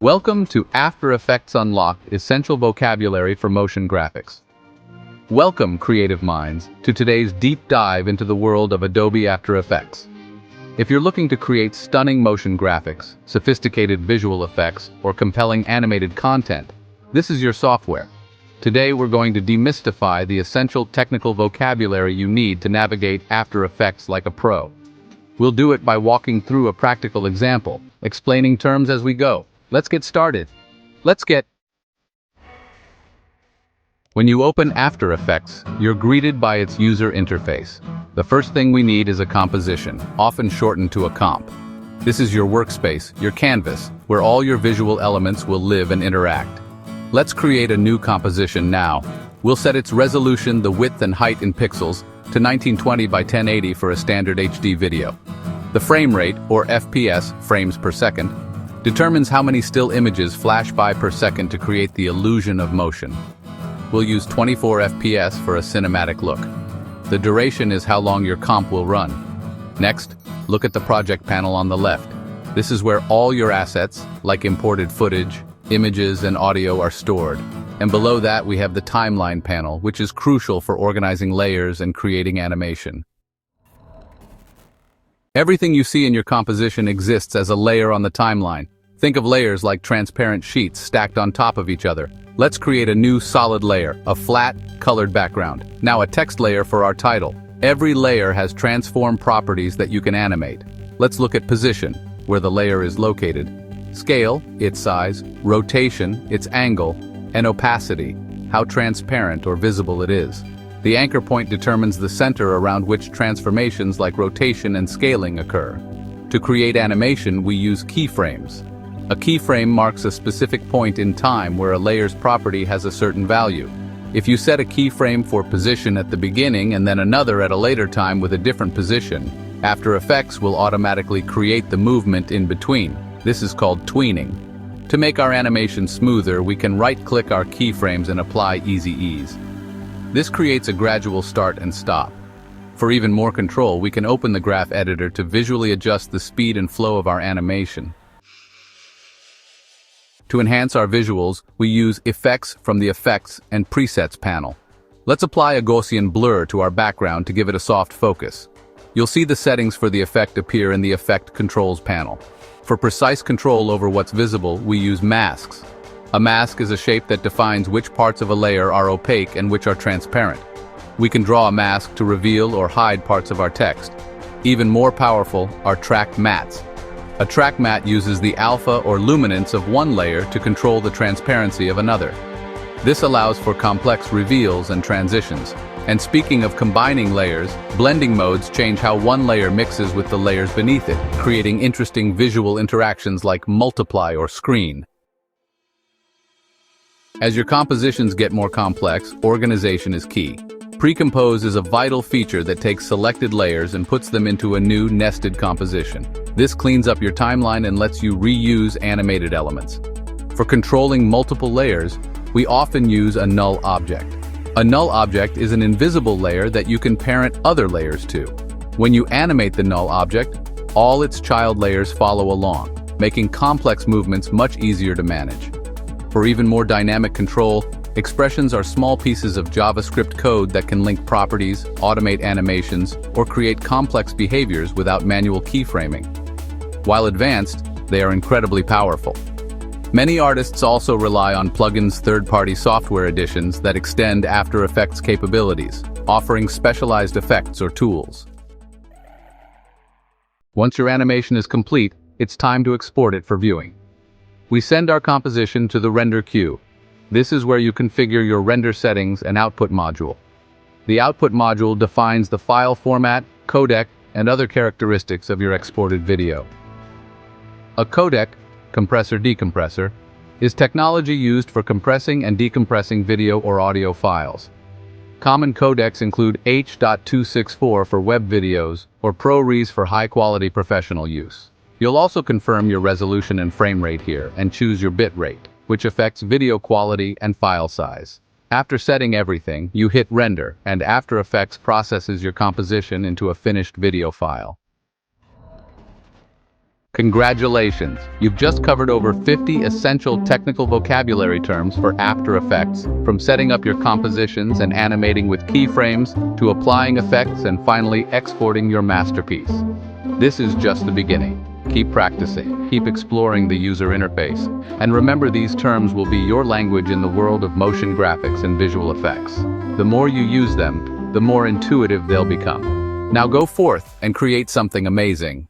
Welcome to After Effects Unlocked, essential vocabulary for motion graphics. Welcome, creative minds, to today's deep dive into the world of Adobe After Effects. If you're looking to create stunning motion graphics, sophisticated visual effects, or compelling animated content, this is your software. Today we're going to demystify the essential technical vocabulary you need to navigate After Effects like a pro. We'll do it by walking through a practical example, explaining terms as we go. Let's get started. When you open After Effects, you're greeted by its user interface. The first thing we need is a composition, often shortened to a comp. This is your workspace, your canvas, where all your visual elements will live and interact. Let's create a new composition now. We'll set its resolution, the width and height in pixels, to 1920 by 1080 for a standard HD video. The frame rate, or FPS, frames per second, determines how many still images flash by per second to create the illusion of motion. We'll use 24 FPS for a cinematic look. The duration is how long your comp will run. Next, look at the project panel on the left. This is where all your assets, like imported footage, images, and audio are stored. And below that we have the timeline panel, which is crucial for organizing layers and creating animation. Everything you see in your composition exists as a layer on the timeline. Think of layers like transparent sheets stacked on top of each other. Let's create a new solid layer, a flat, colored background. Now a text layer for our title. Every layer has transform properties that you can animate. Let's look at position, where the layer is located. Scale, its size, rotation, its angle, and opacity, how transparent or visible it is. The anchor point determines the center around which transformations like rotation and scaling occur. To create animation, we use keyframes. A keyframe marks a specific point in time where a layer's property has a certain value. If you set a keyframe for position at the beginning and then another at a later time with a different position, After Effects will automatically create the movement in between. This is called tweening. To make our animation smoother, we can right-click our keyframes and apply Easy Ease. This creates a gradual start and stop. For even more control, we can open the graph editor to visually adjust the speed and flow of our animation. To enhance our visuals, we use Effects from the Effects and Presets panel. Let's apply a Gaussian blur to our background to give it a soft focus. You'll see the settings for the effect appear in the Effect Controls panel. For precise control over what's visible, we use masks. A mask is a shape that defines which parts of a layer are opaque and which are transparent. We can draw a mask to reveal or hide parts of our text. Even more powerful are track mattes. A track matte uses the alpha or luminance of one layer to control the transparency of another. This allows for complex reveals and transitions. And speaking of combining layers, blending modes change how one layer mixes with the layers beneath it, creating interesting visual interactions like multiply or screen. As your compositions get more complex, organization is key. Pre-compose is a vital feature that takes selected layers and puts them into a new nested composition. This cleans up your timeline and lets you reuse animated elements. For controlling multiple layers, we often use a null object. A null object is an invisible layer that you can parent other layers to. When you animate the null object, all its child layers follow along, making complex movements much easier to manage. For even more dynamic control, expressions are small pieces of JavaScript code that can link properties, automate animations, or create complex behaviors without manual keyframing. While advanced, they are incredibly powerful. Many artists also rely on plugins, third-party software editions that extend After Effects capabilities, offering specialized effects or tools. Once your animation is complete, it's time to export it for viewing. We send our composition to the render queue. This is where you configure your render settings and output module. The output module defines the file format, codec, and other characteristics of your exported video. A codec, compressor-decompressor, is technology used for compressing and decompressing video or audio files. Common codecs include H.264 for web videos or ProRes for high-quality professional use. You'll also confirm your resolution and frame rate here and choose your bit rate, which affects video quality and file size. After setting everything, you hit render, and After Effects processes your composition into a finished video file. Congratulations! You've just covered over 50 essential technical vocabulary terms for After Effects, from setting up your compositions and animating with keyframes, to applying effects and finally exporting your masterpiece. This is just the beginning. Keep practicing, keep exploring the user interface, and remember these terms will be your language in the world of motion graphics and visual effects. The more you use them, the more intuitive they'll become. Now go forth and create something amazing.